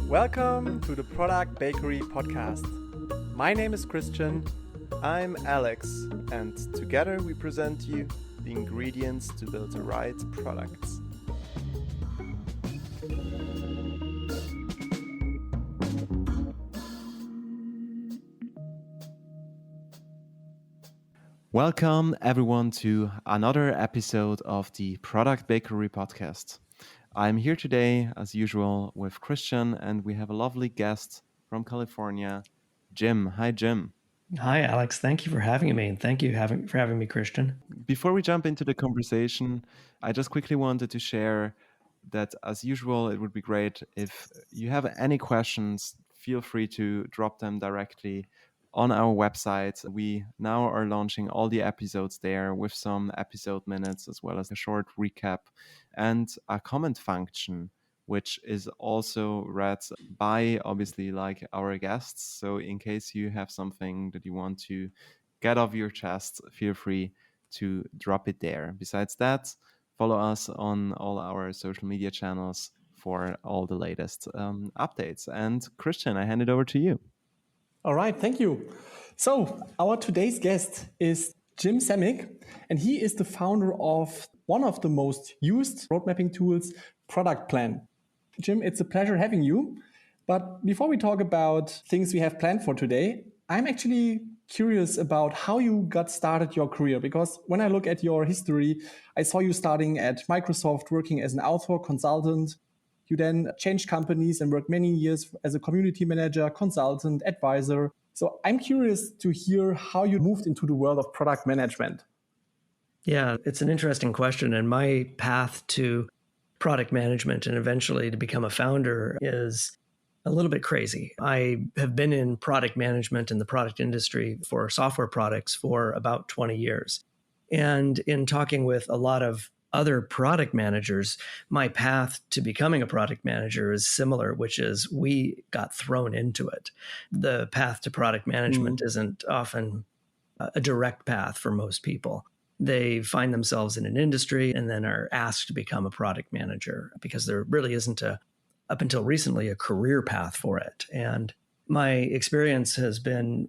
Welcome to the Product Bakery podcast. My name is Christian, I'm Alex, and together we present you the ingredients to build the right products. Welcome everyone to another episode of the Product Bakery podcast. I'm here today, as usual, with Christian, and we have a lovely guest from California, Jim. Hi, Jim. Hi, Alex. Thank you for having me, and thank you for having me, Christian. Before we jump into the conversation, I just quickly wanted to share that, as usual, it would be great if you have any questions, feel free to drop them directly on our website. We now are launching all the episodes there with some episode minutes as well as a short recap and a comment function, which is also read by obviously like our guests. So in case you have something that you want to get off your chest, feel free to drop it there. Besides that, follow us on all our social media channels for all the latest updates. And Christian, I hand it over to you. All right, thank you. So our today's guest is Jim Semick, and he is the founder of one of the most used road mapping tools, ProductPlan. Jim, it's a pleasure having you. But before we talk about things we have planned for today, I'm actually curious about how you got started your career, because when I look at your history, I saw you starting at Microsoft, working as an author consultant. You then changed companies and worked many years as a community manager, consultant, advisor. So I'm curious to hear how you moved into the world of product management. Yeah, it's an interesting question. And my path to product management and eventually to become a founder is a little bit crazy. I have been in product management in the product industry for software products for about 20 years. And in talking with a lot of other product managers, my path to becoming a product manager is similar, which is we got thrown into it. The path to product management isn't often a direct path for most people. They find themselves in an industry and then are asked to become a product manager because there really isn't up until recently, a career path for it. And my experience has been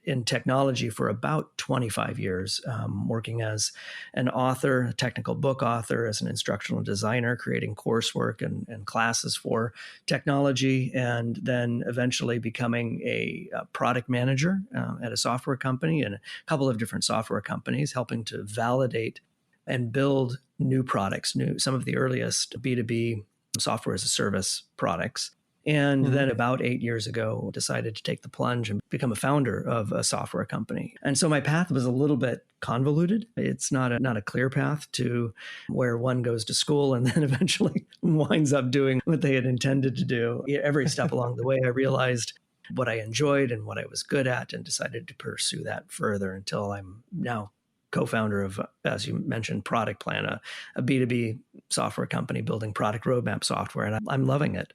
in technology for about 25 years, working as an author, a technical book author, as an instructional designer, creating coursework and classes for technology, and then eventually becoming a product manager at a software company and a couple of different software companies, helping to validate and build new products, some of the earliest B2B software as a service products. And then about 8 years ago, decided to take the plunge and become a founder of a software company. And so my path was a little bit convoluted. It's not a clear path to where one goes to school and then eventually winds up doing what they had intended to do. Every step along the way, I realized what I enjoyed and what I was good at and decided to pursue that further until I'm now co-founder of, as you mentioned, ProductPlan, a B2B software company building product roadmap software. And I'm loving it.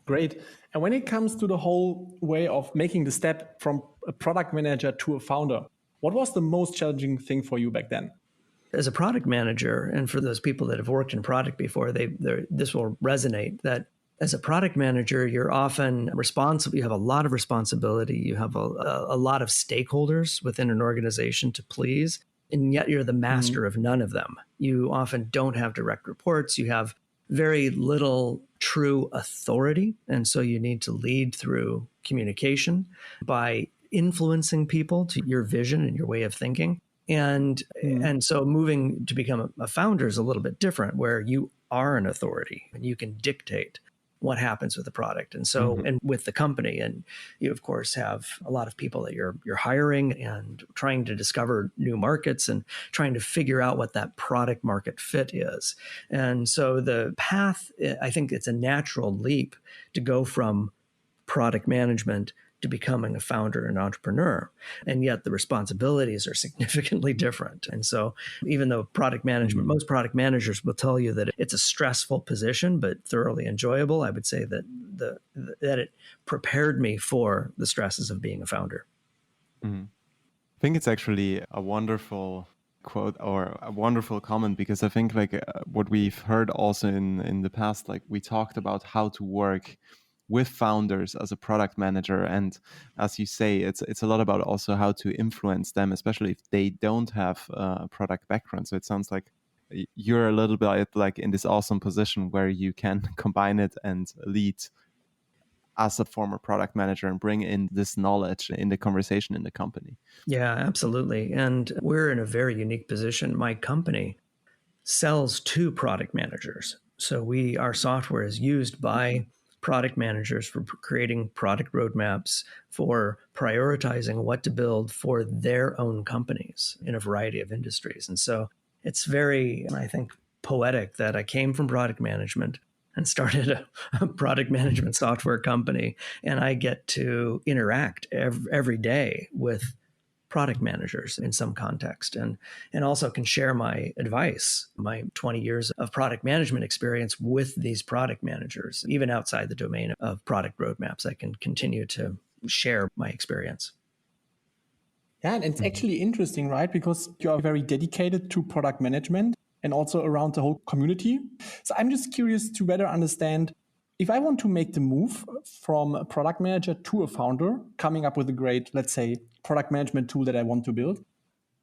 Great. And when it comes to the whole way of making the step from a product manager to a founder, what was the most challenging thing for you back then? As a product manager, and for those people that have worked in product before, this will resonate, that as a product manager, you're often responsible. You have a lot of responsibility. You have a lot of stakeholders within an organization to please, and yet you're the master of none of them. You often don't have direct reports. You have very little true authority. And so you need to lead through communication by influencing people to your vision and your way of thinking. And so moving to become a founder is a little bit different, where you are an authority and you can dictate what happens with the product. And so, and with the company, and you of course have a lot of people that you're hiring and trying to discover new markets and trying to figure out what that product market fit is. And so the path, I think it's a natural leap to go from product management to becoming a founder and entrepreneur. And yet the responsibilities are significantly different. And so even though product management, most product managers will tell you that it's a stressful position, but thoroughly enjoyable, I would say that that it prepared me for the stresses of being a founder. I think it's actually a wonderful quote or a wonderful comment, because I think like what we've heard also in the past, like we talked about how to work with founders as a product manager, and as you say, it's a lot about also how to influence them, especially if they don't have a product background. So it sounds like you're a little bit like in this awesome position where you can combine it and lead as a former product manager and bring in this knowledge in the conversation in the company. Yeah, absolutely. And we're in a very unique position. My company sells to product managers. So our software is used by product managers for creating product roadmaps, for prioritizing what to build for their own companies in a variety of industries. And so it's very, I think, poetic that I came from product management and started a product management software company, and I get to interact every day with product managers in some context, and also can share my advice, my 20 years of product management experience with these product managers. Even outside the domain of product roadmaps, I can continue to share my experience. Yeah, and it's actually interesting, right? Because you are very dedicated to product management and also around the whole community. So I'm just curious to better understand, if I want to make the move from a product manager to a founder, coming up with a great, let's say, product management tool that I want to build,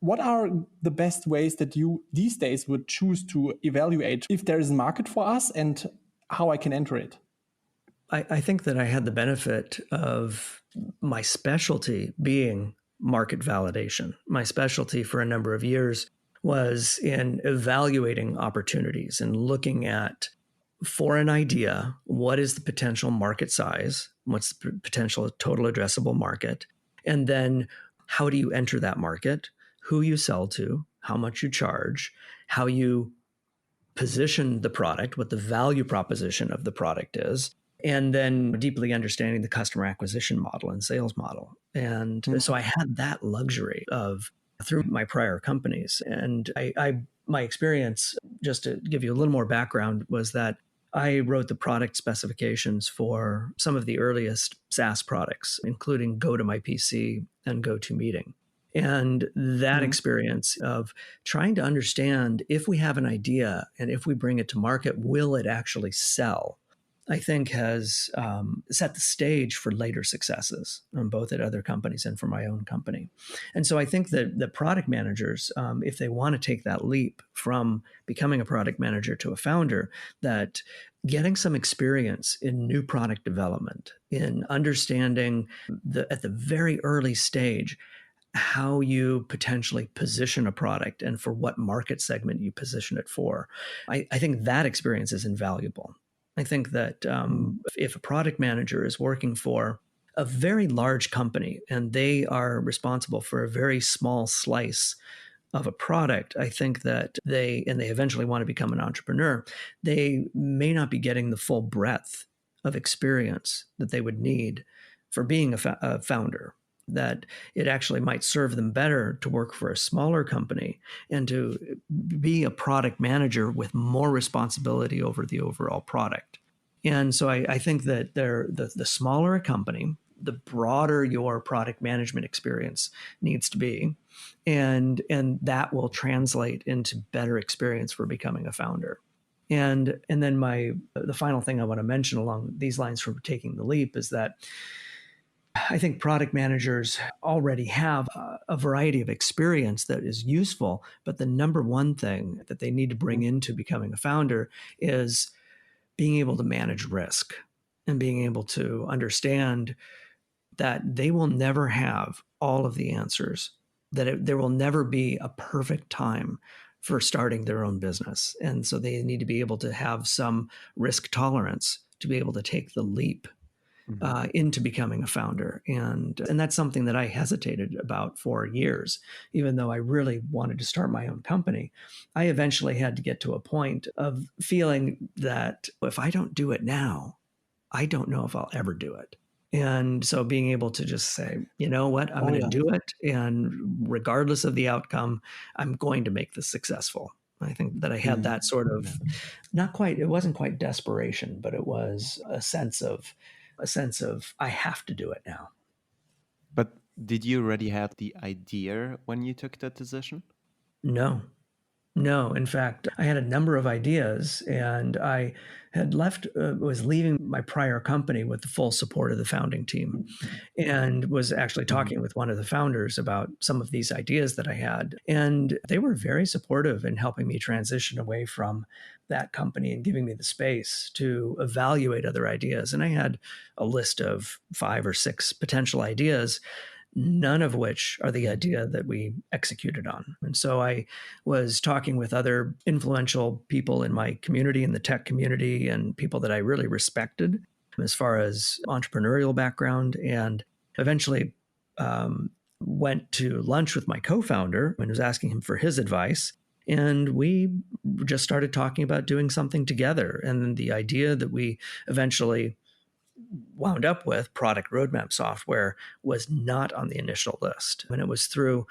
what are the best ways that you these days would choose to evaluate if there is a market for us and how I can enter it? I think that I had the benefit of my specialty being market validation. My specialty for a number of years was in evaluating opportunities and looking at, for an idea, what is the potential market size? What's the potential total addressable market? And then how do you enter that market? Who you sell to, how much you charge, how you position the product, what the value proposition of the product is, and then deeply understanding the customer acquisition model and sales model. And so I had that luxury of through my prior companies. And my experience, just to give you a little more background, was that I wrote the product specifications for some of the earliest SaaS products, including GoToMyPC and GoToMeeting. And that experience of trying to understand, if we have an idea and if we bring it to market, will it actually sell? I think has set the stage for later successes, both at other companies and for my own company. And so I think that the product managers, if they want to take that leap from becoming a product manager to a founder, that getting some experience in new product development, in understanding at the very early stage, how you potentially position a product and for what market segment you position it for. I think that experience is invaluable. I think that if a product manager is working for a very large company and they are responsible for a very small slice of a product, I think that they eventually want to become an entrepreneur, they may not be getting the full breadth of experience that they would need for being a founder. That it actually might serve them better to work for a smaller company and to be a product manager with more responsibility over the overall product. And so I think that the smaller a company, the broader your product management experience needs to be. And that will translate into better experience for becoming a founder. And then the final thing I want to mention along these lines for taking the leap is that I think product managers already have a variety of experience that is useful, but the number one thing that they need to bring into becoming a founder is being able to manage risk and being able to understand that they will never have all of the answers, that there will never be a perfect time for starting their own business. And so they need to be able to have some risk tolerance to be able to take the leap into becoming a founder. And that's something that I hesitated about for years. Even though I really wanted to start my own company, I eventually had to get to a point of feeling that if I don't do it now, I don't know if I'll ever do it. And so being able to just say, you know what, I'm going to do it. And regardless of the outcome, I'm going to make this successful. I think that I had that sort of, it wasn't quite desperation, but it was a sense of I have to do it now. But did you already have the idea when you took that decision? No. No, in fact, I had a number of ideas, and I had was leaving my prior company with the full support of the founding team, and was actually Mhm. talking with one of the founders about some of these ideas that I had. And they were very supportive in helping me transition away from that company and giving me the space to evaluate other ideas. And I had a list of 5 or 6 potential ideas, none of which are the idea that we executed on. And so I was talking with other influential people in my community, in the tech community, and people that I really respected as far as entrepreneurial background, and eventually went to lunch with my co-founder and was asking him for his advice. And we just started talking about doing something together. And the idea that we eventually wound up with, product roadmap software, was not on the initial list. And it was through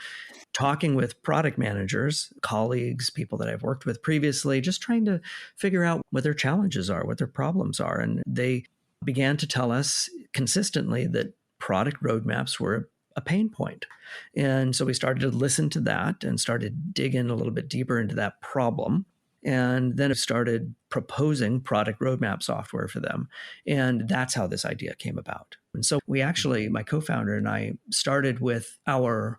talking with product managers, colleagues, people that I've worked with previously, just trying to figure out what their challenges are, what their problems are. And they began to tell us consistently that product roadmaps were a pain point. And so we started to listen to that and started digging a little bit deeper into that problem. And then it started proposing product roadmap software for them. And that's how this idea came about. And so we actually, my co-founder and I, started with our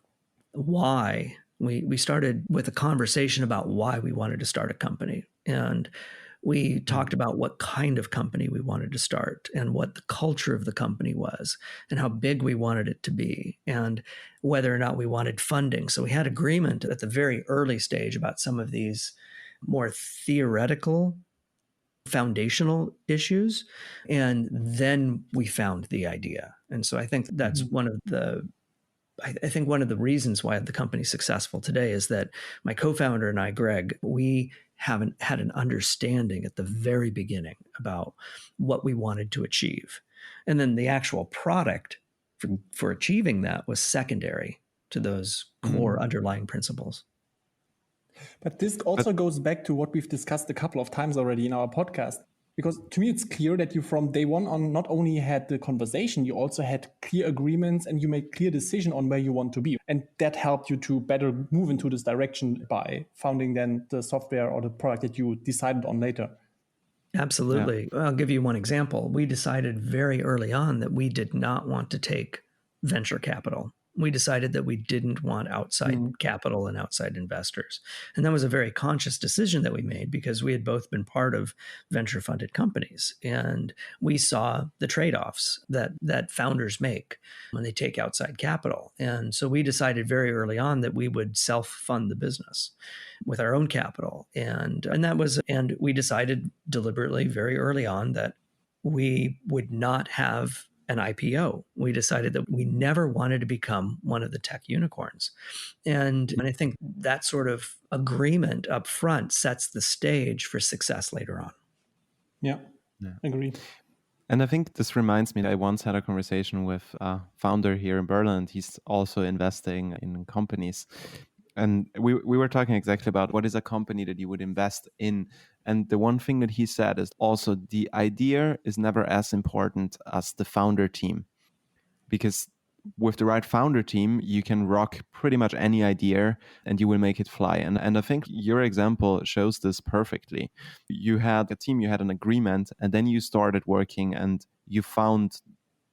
why. We started with a conversation about why we wanted to start a company. And we talked about what kind of company we wanted to start and what the culture of the company was and how big we wanted it to be and whether or not we wanted funding. So we had agreement at the very early stage about some of these more theoretical foundational issues. And then we found the idea. And so I think that's one of the I think one of the reasons why the company's successful today is that my co-founder and I, Greg, we haven't had an understanding at the very beginning about what we wanted to achieve. And then the actual product for achieving that was secondary to those core underlying principles. But this also goes back to what we've discussed a couple of times already in our podcast. Because to me, it's clear that you from day one on not only had the conversation, you also had clear agreements and you made clear decision on where you want to be. And that helped you to better move into this direction by founding then the software or the product that you decided on later. Absolutely. Yeah. I'll give you one example. We decided very early on that we did not want to take venture capital. We decided that we didn't want outside capital and outside investors. And that was a very conscious decision that we made because we had both been part of venture funded companies. And we saw the trade-offs that founders make when they take outside capital. And so we decided very early on that we would self-fund the business with our own capital. And we decided deliberately very early on that we would not have an IPO. We decided that we never wanted to become one of the tech unicorns. And I think that sort of agreement up front sets the stage for success later on. Yeah. Agree. And I think this reminds me that I once had a conversation with a founder here in Berlin. He's also investing in companies. And we were talking exactly about what is a company that you would invest in. And the one thing that he said is also the idea is never as important as the founder team. Because with the right founder team, you can rock pretty much any idea and you will make it fly. And I think your example shows this perfectly. You had a team, you had an agreement, and then you started working and you found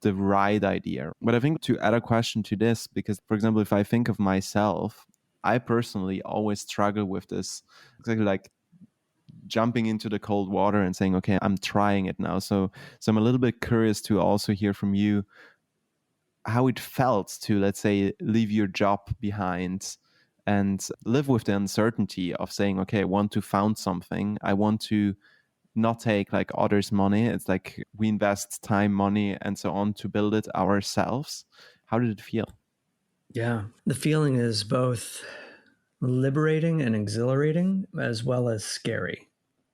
the right idea. But I think to add a question to this, because for example, if I think of myself, I personally always struggle with this, exactly like jumping into the cold water and saying, okay, I'm trying it now. So I'm a little bit curious to also hear from you how it felt to, let's say, leave your job behind and live with the uncertainty of saying, okay, I want to found something. I want to not take like others' money. It's like we invest time, money, and so on to build it ourselves. How did it feel? Yeah, the feeling is both liberating and exhilarating, as well as scary.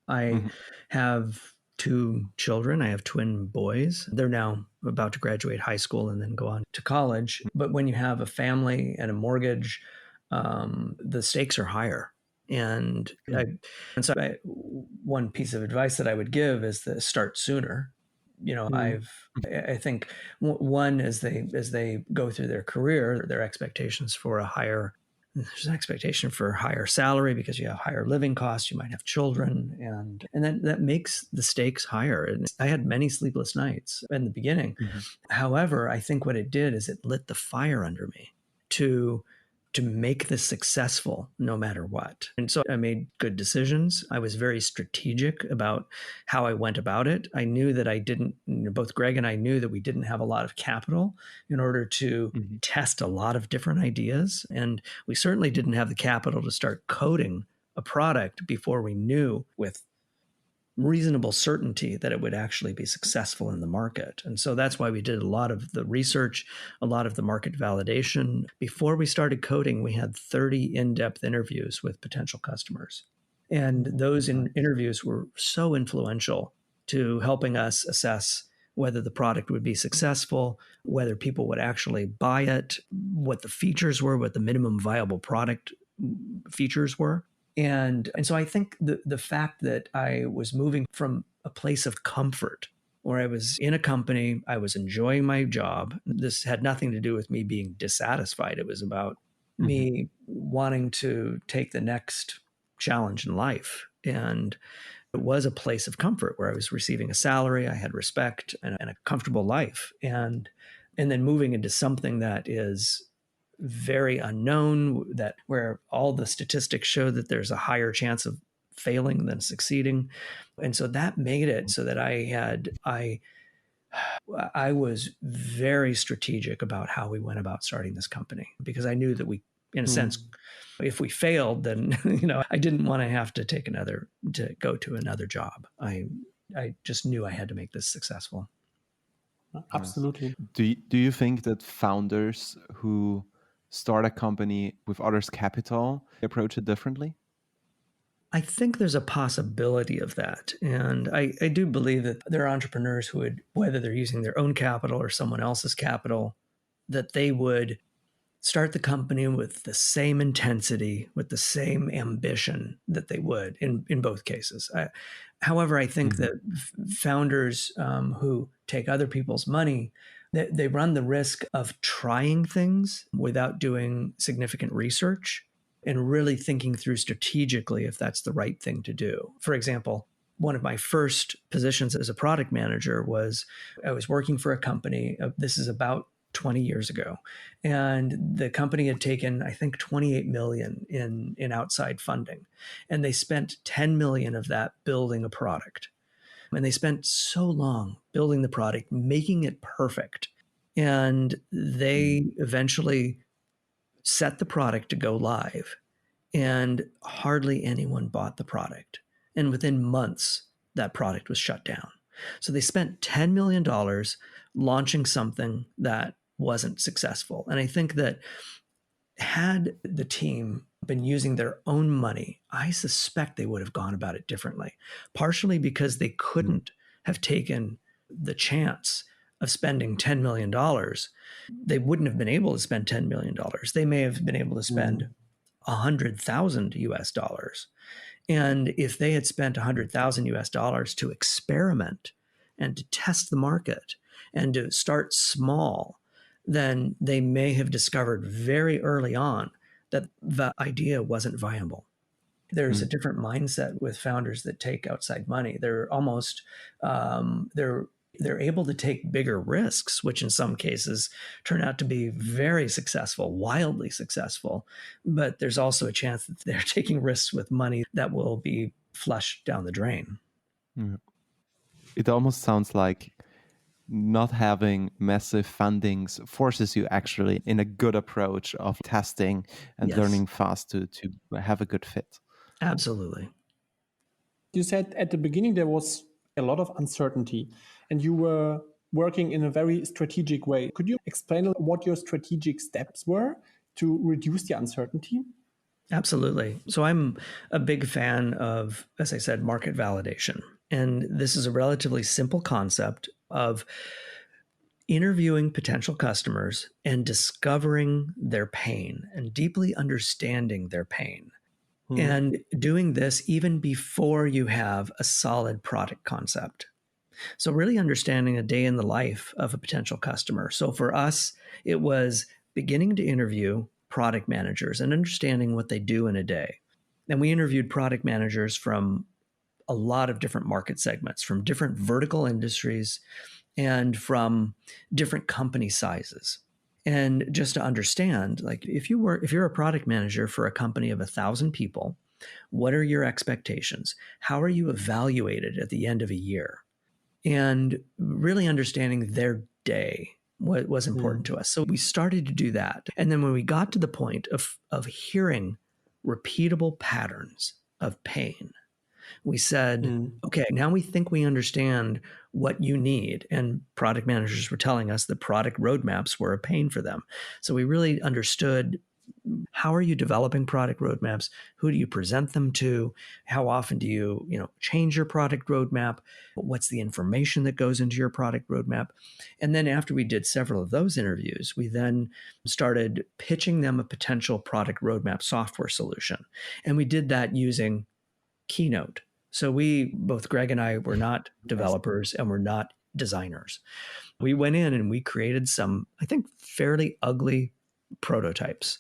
I have 2 children. I have twin boys. They're now about to graduate high school and then go on to college. But when you have a family and a mortgage, the stakes are higher. And one piece of advice that I would give is to start sooner. You know, I think one, as they go through their career, their expectations for a higher there's an expectation for higher salary because you have higher living costs, you might have children, and that makes the stakes higher. And I had many sleepless nights in the beginning. Mm-hmm. However, I think what it did is it lit the fire under me to make this successful no matter what. And so I made good decisions. I was very strategic about how I went about it. I knew that both Greg and I knew that we didn't have a lot of capital in order to test a lot of different ideas. And we certainly didn't have the capital to start coding a product before we knew with reasonable certainty that it would actually be successful in the market. And so that's why we did a lot of the research, a lot of the market validation. Before we started coding, we had 30 in-depth interviews with potential customers. And those interviews were so influential to helping us assess whether the product would be successful, whether people would actually buy it, what the features were, what the minimum viable product features were. And so I think the fact that I was moving from a place of comfort where I was in a company, I was enjoying my job. This had nothing to do with me being dissatisfied. It was about me wanting to take the next challenge in life. And it was a place of comfort where I was receiving a salary, I had respect and a comfortable life. And then moving into something that is very unknown, that where all the statistics show that there's a higher chance of failing than succeeding. And so that made it so that I was very strategic about how we went about starting this company, because I knew that we, in a sense, if we failed, then, I didn't want to have to go to another job. I just knew I had to make this successful. Absolutely. Do you think that founders who start a company with others' capital approach it differently? I think there's a possibility of that. And I do believe that there are entrepreneurs who would, whether they're using their own capital or someone else's capital, that they would start the company with the same intensity, with the same ambition that they would in both cases. However, I think that founders who take other people's money, they run the risk of trying things without doing significant research and really thinking through strategically if that's the right thing to do. For example, one of my first positions as a product manager was I was working for a company. This is about 20 years ago. And the company had taken, I think, 28 million in outside funding. And they spent 10 million of that building a product. And they spent so long building the product, making it perfect. And they eventually set the product to go live. And hardly anyone bought the product. And within months, that product was shut down. So they spent $10 million launching something that wasn't successful. And I think that had the team been using their own money, I suspect they would have gone about it differently, partially because they couldn't have taken the chance of spending $10 million. They wouldn't have been able to spend $10 million. They may have been able to spend 100,000 US dollars. And if they had spent 100,000 US dollars to experiment and to test the market and to start small, then they may have discovered very early on that the idea wasn't viable. There's a different mindset with founders that take outside money. They're almost, they're able to take bigger risks, which in some cases turn out to be very successful, wildly successful. But there's also a chance that they're taking risks with money that will be flushed down the drain. It almost sounds like not having massive fundings forces you actually in a good approach of testing and learning fast to have a good fit. Absolutely. You said at the beginning there was a lot of uncertainty and you were working in a very strategic way. Could you explain what your strategic steps were to reduce the uncertainty? Absolutely. So I'm a big fan of, as I said, market validation. And this is a relatively simple concept of interviewing potential customers and discovering their pain and deeply understanding their pain. And doing this even before you have a solid product concept. So really understanding a day in the life of a potential customer. So for us, it was beginning to interview product managers and understanding what they do in a day. And we interviewed product managers from a lot of different market segments, from different vertical industries and from different company sizes. And just to understand, like if you're a product manager for a company of 1,000 people, what are your expectations? How are you evaluated at the end of a year? And really understanding their day, what was important to us. So we started to do that. And then when we got to the point of hearing repeatable patterns of pain, we said, okay, now we think we understand what you need. And product managers were telling us that product roadmaps were a pain for them. So we really understood, how are you developing product roadmaps? Who do you present them to? How often do you change your product roadmap? What's the information that goes into your product roadmap? And then after we did several of those interviews, we then started pitching them a potential product roadmap software solution. And we did that using Keynote. So both Greg and I were not developers and we're not designers. We went in and we created some, I think, fairly ugly prototypes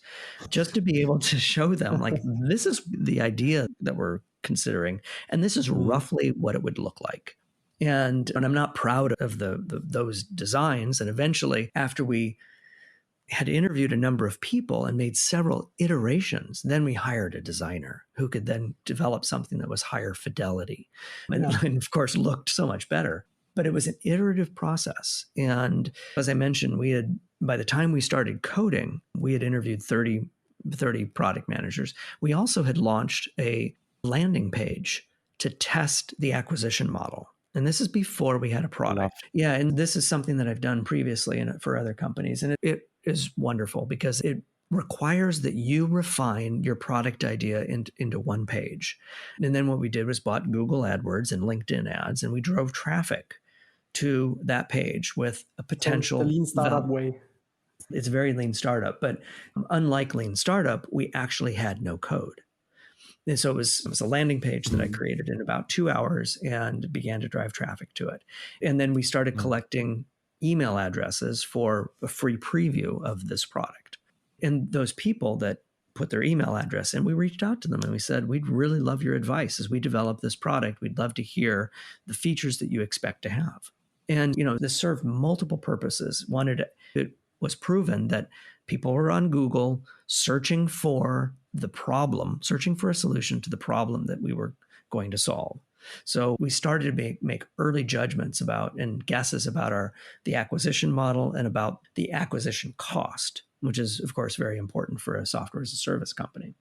just to be able to show them, like, this is the idea that we're considering, and this is roughly what it would look like. And I'm not proud of those designs. And eventually, after we had interviewed a number of people and made several iterations, then we hired a designer who could then develop something that was higher fidelity and of course looked so much better. But it was an iterative process. And as I mentioned, by the time we started coding, we had interviewed 30 product managers. We also had launched a landing page to test the acquisition model. And this is before we had a product. Yeah. And this is something that I've done previously for other companies. And it is wonderful because it requires that you refine your product idea into one page. And then what we did was bought Google AdWords and LinkedIn ads, and we drove traffic to that page with a potential. The lean startup way. It's a very lean startup, but unlike lean startup, we actually had no code. And so it was a landing page that I created in about 2 hours and began to drive traffic to it. And then we started collecting email addresses for a free preview of this product. And those people that put their email address in, we reached out to them and we said, we'd really love your advice as we develop this product. We'd love to hear the features that you expect to have. And, this served multiple purposes. One, it was proven that people were on Google searching for a solution to the problem that we were going to solve. So we started to make early judgments about and guesses about the acquisition model and about the acquisition cost, which is, of course, very important for a software as a service company.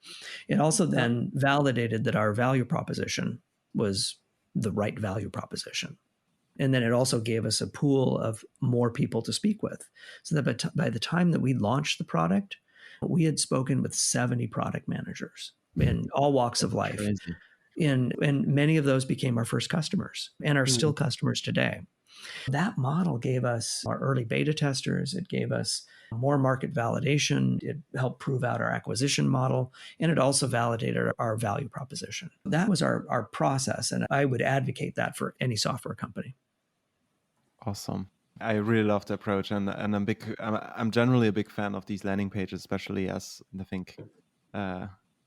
It also then validated that our value proposition was the right value proposition. And then it also gave us a pool of more people to speak with. So that by the time that we launched the product, we had spoken with 70 product managers in all walks of life. Crazy. And many of those became our first customers and are still customers today. That model gave us our early beta testers. It gave us more market validation. It helped prove out our acquisition model. And it also validated our value proposition. That was our process. And I would advocate that for any software company. Awesome. I really love the approach, and I'm generally a big fan of these landing pages, especially as I think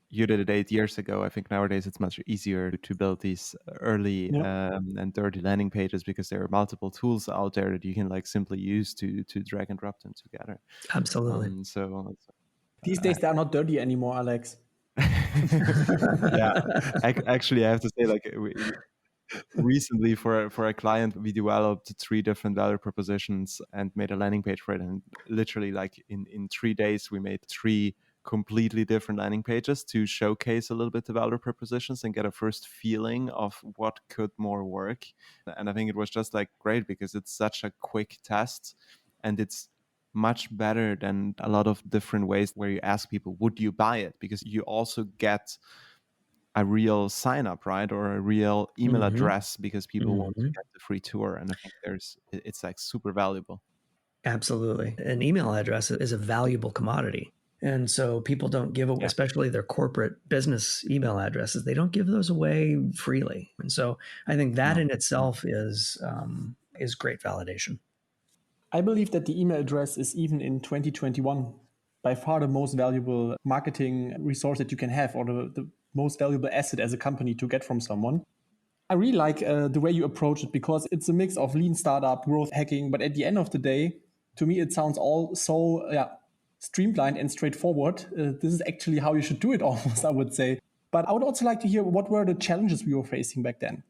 you did it 8 years ago. I think nowadays it's much easier to build these early and dirty landing pages because there are multiple tools out there that you can simply use to drag and drop them together. Absolutely. So these days they are not dirty anymore, Alex. Yeah, actually, I have to say, recently for a client, we developed 3 different value propositions and made a landing page for it. And literally, in 3 days, we made 3 completely different landing pages to showcase a little bit the value propositions and get a first feeling of what could more work. And I think it was just great because it's such a quick test, and it's much better than a lot of different ways where you ask people, would you buy it? Because you also get a real sign up, right? Or a real email address because people want to get the free tour. And I think it's super valuable. Absolutely. An email address is a valuable commodity. And so people don't give away, especially their corporate business email addresses, they don't give those away freely. And so I think that in itself is great validation. I believe that the email address is even in 2021 by far the most valuable marketing resource that you can have, or the most valuable asset as a company to get from someone. I really like the way you approach it, because it's a mix of lean startup, growth hacking, but at the end of the day, to me, it sounds all so streamlined and straightforward. This is actually how you should do it almost, I would say. But I would also like to hear, what were the challenges we were facing back then?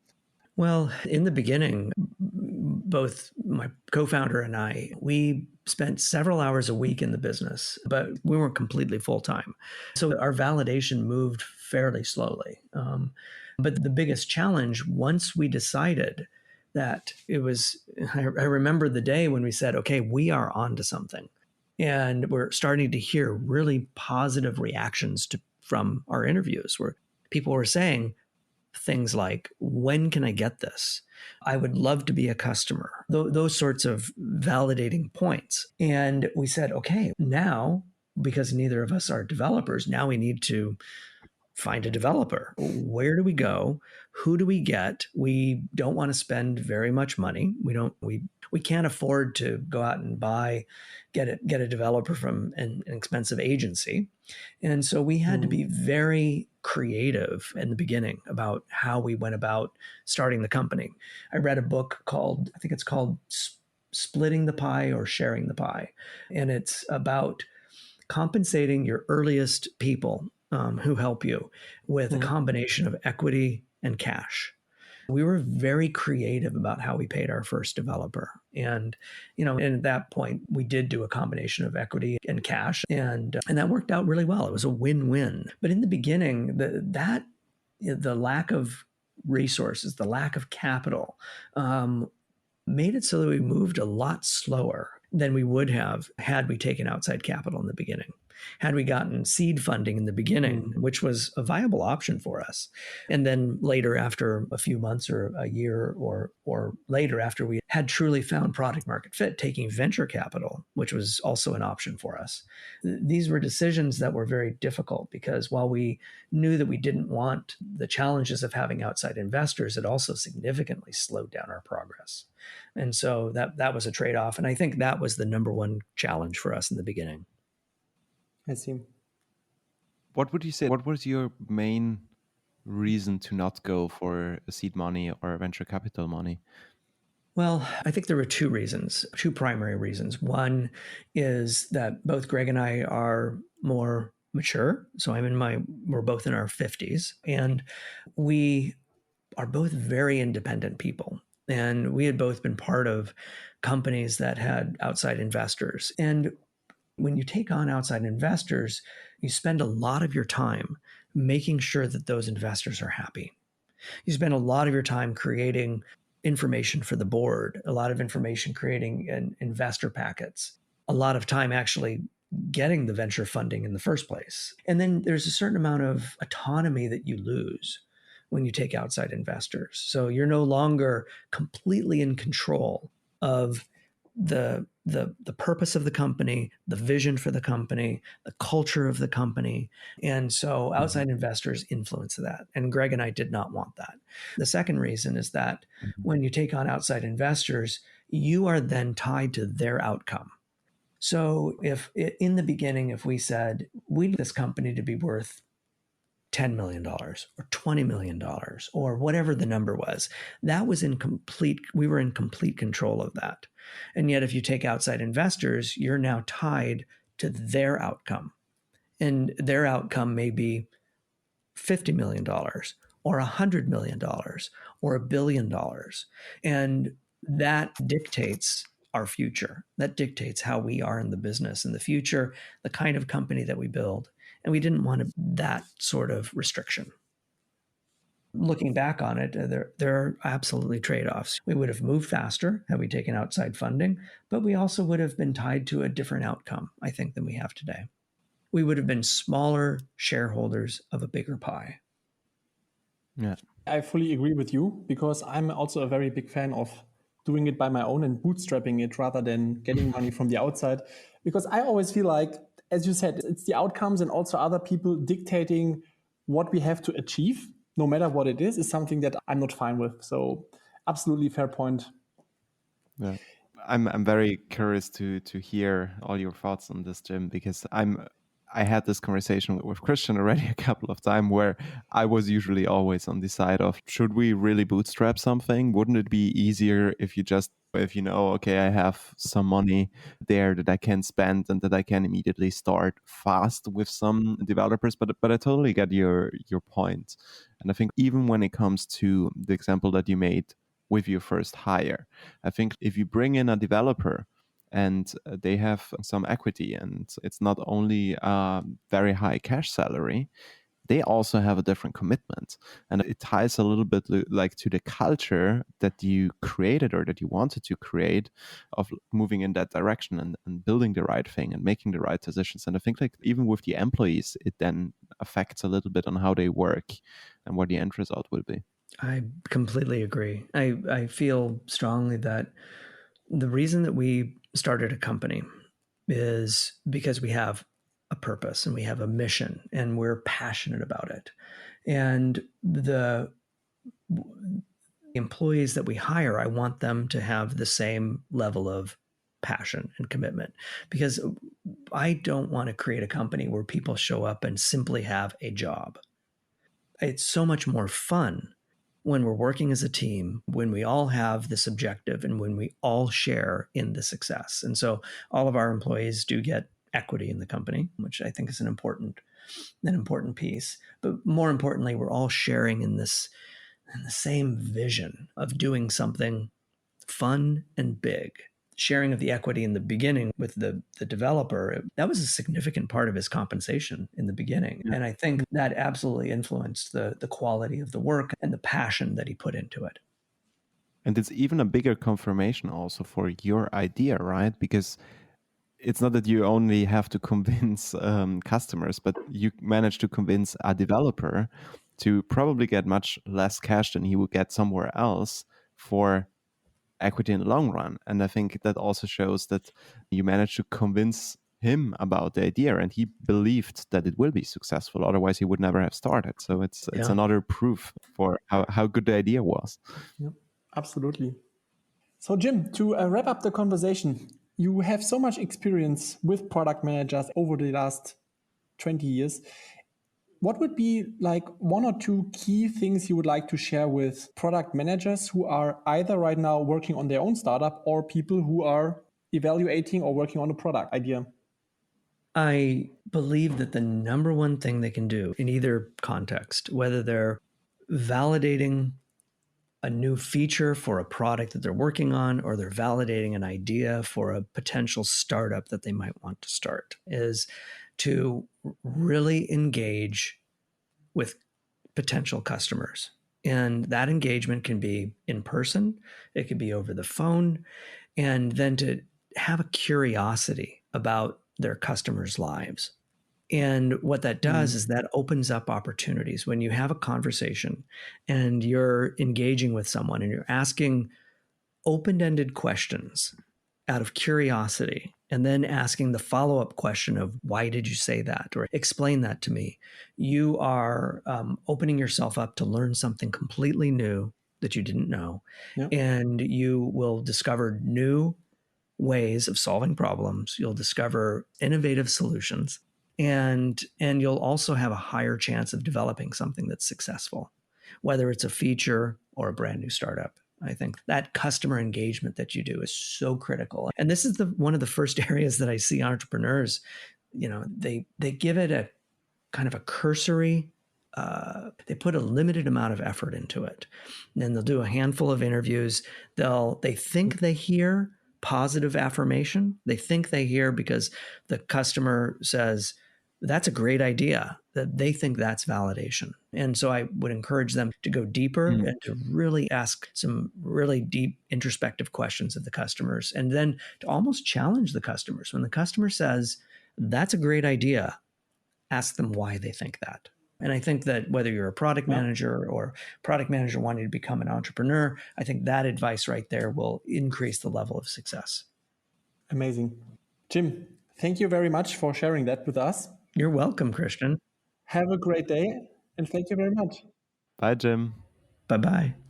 Well, in the beginning, both my co-founder and I, we spent several hours a week in the business, but we weren't completely full-time. So our validation moved fairly slowly. But the biggest challenge, once we decided that I remember the day when we said, okay, we are onto something. And we're starting to hear really positive reactions from our interviews, where people were saying things like, when can I get this? I would love to be a customer. Those sorts of validating points. And we said, okay, now, because neither of us are developers, now we need to find a developer. Where do we go? Who do we get? We don't want to spend very much money. We can't afford to go out and get a developer from an expensive agency. And so we had to be very creative in the beginning about how we went about starting the company. I read a book I think it's called Splitting the Pie or Sharing the Pie. And it's about compensating your earliest people who help you with a combination of equity and cash. We were very creative about how we paid our first developer. And at that point, we did do a combination of equity and cash. And that worked out really well. It was a win-win. But in the beginning, the lack of resources, the lack of capital, made it so that we moved a lot slower than we would have had we taken outside capital in the beginning. Had we gotten seed funding in the beginning, which was a viable option for us. And then later, after a few months or a year or later, after we had truly found product market fit, taking venture capital, which was also an option for us. These were decisions that were very difficult, because while we knew that we didn't want the challenges of having outside investors, it also significantly slowed down our progress. And so that was a trade-off. And I think that was the number one challenge for us in the beginning. I see. What would you say? What was your main reason to not go for a seed money or venture capital money? Well, I think there were two primary reasons. One is that both Greg and I are more mature. So we're both in our 50s, and we are both very independent people. And we had both been part of companies that had outside investors. And when you take on outside investors, you spend a lot of your time making sure that those investors are happy. You spend a lot of your time creating information for the board, a lot of information creating investor packets, a lot of time actually getting the venture funding in the first place. And then there's a certain amount of autonomy that you lose when you take outside investors. So you're no longer completely in control of the purpose of the company, the vision for the company, the culture of the company. And so outside investors influence that. And Greg and I did not want that. The second reason is that when you take on outside investors, you are then tied to their outcome. So if in the beginning, if we said, we need this company to be worth $10 million or $20 million or whatever the number was, we were in complete control of that. And yet, if you take outside investors, you're now tied to their outcome. And their outcome may be $50 million or $100 million or $1 billion. And that dictates our future. That dictates how we are in the business in the future, the kind of company that we build. And we didn't want that sort of restriction. Looking back on it, there are absolutely trade-offs. We would have moved faster had we taken outside funding, but we also would have been tied to a different outcome, I think, than we have today. We would have been smaller shareholders of a bigger pie. Yeah, I fully agree with you, because I'm also a very big fan of doing it by my own and bootstrapping it rather than getting money from the outside. Because I always feel like, as you said, it's the outcomes and also other people dictating what we have to achieve, no matter what it is something that I'm not fine with. So absolutely fair point. yeah. I'm very curious to hear all your thoughts on this, Jim, because I had this conversation with Christian already a couple of times where I was usually always on the side of, should we really bootstrap something? Wouldn't it be easier if you know, okay, I have some money there that I can spend and that I can immediately start fast with some developers? But I totally get your point. And I think even when it comes to the example that you made with your first hire, I think if you bring in a developer and they have some equity and it's not only a very high cash salary, they also have a different commitment. And it ties a little bit like to the culture that you created or that you wanted to create of moving in that direction and building the right thing and making the right decisions. And I think like even with the employees, it then affects a little bit on how they work and what the end result will be. I completely agree. I feel strongly that the reason that we started a company is because we have a purpose and we have a mission and we're passionate about it. And the employees that we hire, I want them to have the same level of passion and commitment, because I don't want to create a company where people show up and simply have a job. It's so much more fun when we're working as a team, when we all have this objective and when we all share in the success. And so all of our employees do get equity in the company, which I think is an important piece. But more importantly, we're all sharing in the same vision of doing something fun and big. Sharing of the equity in the beginning with the developer, that was a significant part of his compensation in the beginning. Yeah. And I think that absolutely influenced the quality of the work and the passion that he put into it. And it's even a bigger confirmation also for your idea, right? Because it's not that you only have to convince customers, but you manage to convince a developer to probably get much less cash than he would get somewhere else for equity in the long run. And I think that also shows that you managed to convince him about the idea and he believed that it will be successful. Otherwise, he would never have started. So it's another proof for how good the idea was. Yep, absolutely. So Jim, to wrap up the conversation, you have so much experience with product managers over the last 20 years. What would be like one or two key things you would like to share with product managers who are either right now working on their own startup or people who are evaluating or working on a product idea? I believe that the number one thing they can do in either context, whether they're validating a new feature for a product that they're working on, or they're validating an idea for a potential startup that they might want to start, is to really engage with potential customers. And that engagement can be in person, it could be over the phone, and then to have a curiosity about their customers' lives. And what that does is that opens up opportunities. When you have a conversation and you're engaging with someone and you're asking open-ended questions out of curiosity, and then asking the follow-up question of why did you say that, or explain that to me, you are opening yourself up to learn something completely new that you didn't know. Yep. And you will discover new ways of solving problems. You'll discover innovative solutions, and you'll also have a higher chance of developing something that's successful, whether it's a feature or a brand new startup. I think that customer engagement that you do is so critical. And this is one of the first areas that I see entrepreneurs, they give it a kind of a cursory, they put a limited amount of effort into it. And then they'll do a handful of interviews. They think they hear positive affirmation. They think they hear because the customer says, that's a great idea, that they think that's validation. And so I would encourage them to go deeper and to really ask some really deep introspective questions of the customers, and then to almost challenge the customers. When the customer says, that's a great idea, ask them why they think that. And I think that whether you're a product manager or product manager wanting to become an entrepreneur, I think that advice right there will increase the level of success. Amazing. Jim, thank you very much for sharing that with us. You're welcome, Christian. Have a great day, and thank you very much. Bye, Jim. Bye-bye.